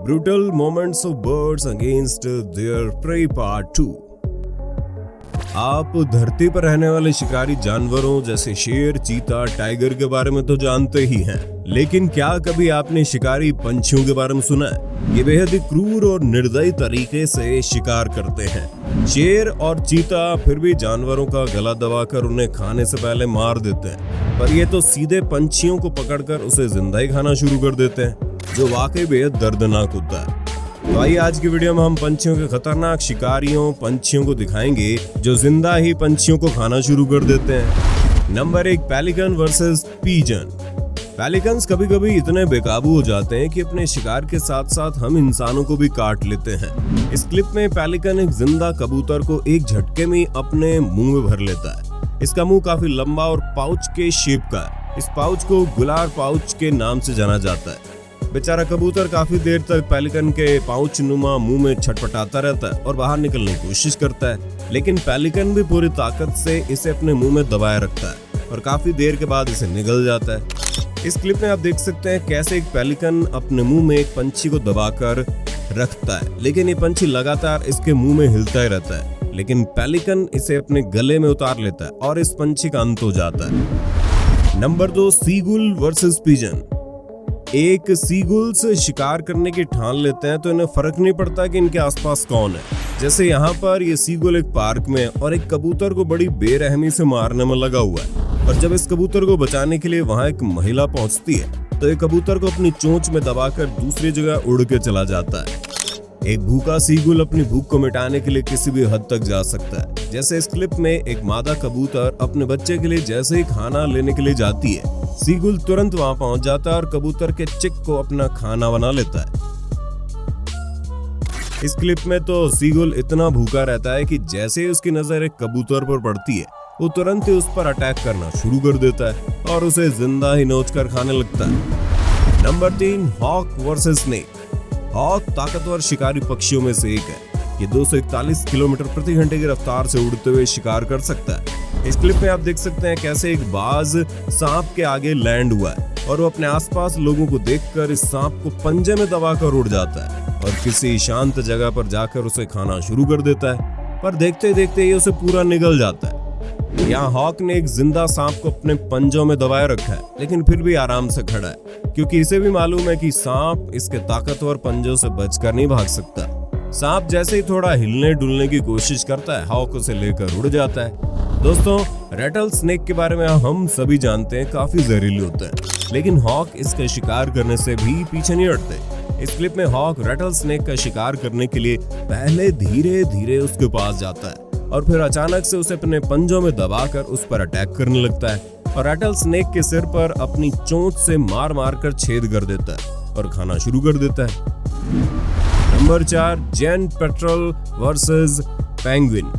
Brutal moments of birds against their prey part 2। आप धरती पर रहने वाले शिकारी जानवरों जैसे शेर, चीता, टाइगर के बारे में तो जानते ही हैं, लेकिन क्या कभी आपने शिकारी पंछियों के बारे में सुना है? ये बेहद ही क्रूर और निर्दयी तरीके से शिकार करते हैं। शेर और चीता फिर भी जानवरों का गला दबाकर उन्हें खाने से पहले मार देते हैं, पर ये तो सीधे पंछियों को पकड़कर उसे जिंदा ही खाना शुरू कर देते हैं, जो वाकई बेहद दर्दनाक होता है। तो आइए आज की वीडियो में हम पंछियों के खतरनाक शिकारियों पंछियों को दिखाएंगे जो जिंदा ही पंछियों को खाना शुरू कर देते हैं। Number 1, pelican versus pigeon. Pelicans कभी कभी इतने बेकाबू हो जाते हैं कि अपने शिकार के साथ साथ हम इंसानों को भी काट लेते हैं। इस क्लिप में पेलिकन एक जिंदा कबूतर को एक झटके में अपने मुंह में भर लेता है। इसका मुंह काफी लंबा और पाउच के शेप का है। इस पाउच को गुलार पाउच के नाम से जाना जाता है। बेचारा कबूतर काफी देर तक पेलिकन के पाउच नुमा मुंह में छटपटाता रहता है और बाहर निकलने की कोशिश करता है, लेकिन पेलिकन भी पूरी ताकत से इसे अपने मुंह में दबाए रखता है और काफी देर के बाद इसे निगल जाता है। इस क्लिप में आप देख सकते हैं कैसे एक पेलिकन अपने मुंह में एक पंछी को दबाकर रखता है, लेकिन ये पंछी लगातार इसके मुंह में हिलता ही रहता है, लेकिन पेलिकन इसे अपने गले में उतार लेता है और इस पंछी का अंत हो जाता है। Number 2, seagull versus pigeon. एक सीगुल्स शिकार करने की ठान लेते हैं तो इन्हें फर्क नहीं पड़ता कि इनके आसपास कौन है। जैसे यहाँ पर ये सीगुल एक पार्क में और एक कबूतर को बड़ी बेरहमी से मारने में लगा हुआ है, और जब इस कबूतर को बचाने के लिए वहाँ एक महिला पहुँचती है तो ये कबूतर को अपनी चोंच में दबाकर दूसरी जगह उड़ के चला जाता है। एक भूखा सीगुल अपनी भूख को मिटाने के लिए किसी भी हद तक जा सकता है। जैसे इस क्लिप में एक मादा कबूतर अपने बच्चे के लिए जैसे ही खाना लेने के लिए जाती है, सीगुल तुरंत वहां पहुंच जाता है और कबूतर के चिक को अपना खाना बना लेता है। इस क्लिप में तो सीगुल इतना भूखा रहता है कि जैसे ही उसकी नजर एक कबूतर पर पड़ती है, वो तुरंत ही उस पर अटैक करना शुरू कर देता है और उसे जिंदा ही नोच कर खाने लगता है। Number 3, hawk versus snake. Hawk ताकतवर शिकारी पक्षियों में से एक है। ये 241 किलोमीटर प्रति घंटे की रफ्तार से उड़ते हुए शिकार कर सकता है। इस क्लिप में आप देख सकते हैं कैसे एक बाज सांप के आगे लैंड हुआ है और वो अपने आसपास लोगों को देखकर इस सांप को पंजे में दबाकर उड़ जाता है और किसी शांत जगह पर जाकर उसे खाना शुरू कर देता है, पर देखते देखते ये उसे पूरा निगल जाता है। यहाँ हॉक ने एक जिंदा सांप को अपने पंजों में दबाए रखा है, लेकिन फिर भी आराम से खड़ा है, क्योंकि इसे भी मालूम है कि सांप इसके ताकतवर पंजों से बचकर नहीं भाग सकता। सांप जैसे ही थोड़ा हिलने डुलने की कोशिश करता है, हॉक उसे लेकर उड़ जाता है। दोस्तों, रेटल स्नेक के बारे में हम सभी जानते हैं, काफी जहरीले होते हैं, लेकिन हॉक इसका शिकार करने से भी पीछे नहीं हटते। इस क्लिप में हॉक रेटल स्नेक का शिकार करने के लिए पहले धीरे धीरे उसके पास जाता है और फिर अचानक से उसे अपने पंजों में दबाकर उस पर अटैक करने लगता है और रेटल स्नेक के सिर पर अपनी चोंच से मार मार कर छेद कर देता है और खाना शुरू कर देता है। Number 4, giant petrol versus penguin.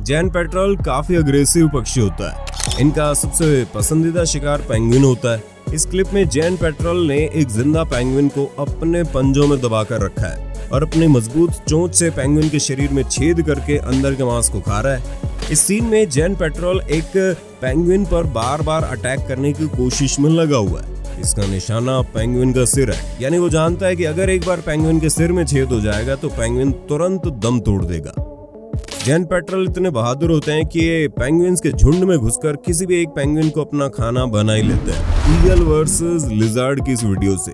Giant petrol काफी अग्रेसिव पक्षी होता है। इनका सबसे पसंदीदा शिकार पेंगुइन होता है। इस क्लिप में जैंट पेट्रोल ने एक जिंदा पेंगुइन को अपने पंजों में दबाकर रखा है और अपनी मजबूत चोंच से पेंगुइन के शरीर में छेद करके अंदर के मांस को खा रहा है। इस सीन में जैंट पेट्रोल एक पेंगुइन पर बार बार अटैक करने की कोशिश में लगा हुआ है। इसका निशाना पेंगुइन का सिर है, यानी वो जानता है कि अगर एक बार पेंगुइन के सिर में छेद हो जाएगा तो पेंगुइन तुरंत दम तोड़ देगा। जैंट पेट्रोल इतने बहादुर होते हैं कि ये पेंगुइन्स के झुंड में घुसकर किसी भी एक पेंगुइन को अपना खाना बना ही लेते हैं। ईगल वर्सेस लिजर्ड की इस वीडियो से।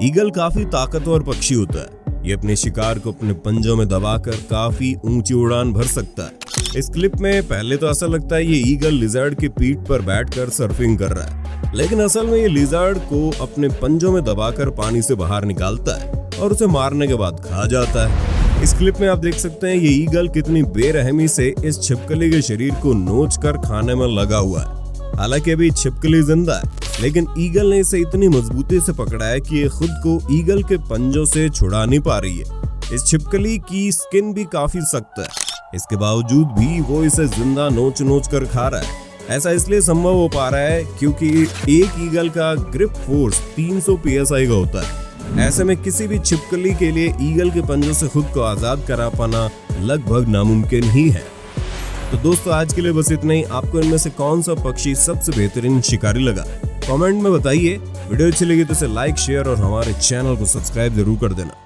ईगल काफी ताकतवर पक्षी होता है। ये अपने शिकार को अपने पंजों में दबाकर काफी ऊंची उड़ान भर सकता है। इस क्लिप में पहले तो ऐसा लगता है ये ईगल लिजर्ड की पीठ पर बैठकर सर्फिंग कर रहा है, लेकिन असल में ये लिजर्ड को अपने पंजों में दबाकर पानी से बाहर निकालता है और उसे मारने के बाद खा जाता है। इस क्लिप में आप देख सकते हैं ये ईगल कितनी बेरहमी से इस छिपकली के शरीर को नोच कर खाने में लगा हुआ है। हालांकि अभी छिपकली जिंदा है, लेकिन ईगल ने इसे इतनी मजबूती से पकड़ा है कि ये खुद को ईगल के पंजों से छुड़ा नहीं पा रही है। इस छिपकली की स्किन भी काफी सख्त है, इसके बावजूद भी वो इसे जिंदा नोच नोच कर खा रहा है। ऐसा इसलिए संभव हो पा रहा है क्योंकि एक ईगल का ग्रिप फोर्स 300 PSI का होता है। ऐसे में किसी भी छिपकली के लिए ईगल के पंजों से खुद को आजाद करा पाना लगभग नामुमकिन ही है। तो दोस्तों आज के लिए बस इतना ही। आपको इनमें से कौन सा पक्षी सबसे बेहतरीन शिकारी लगा, कमेंट में बताइए। वीडियो अच्छी लगी तो इसे लाइक शेयर और हमारे चैनल को सब्सक्राइब जरूर कर देना।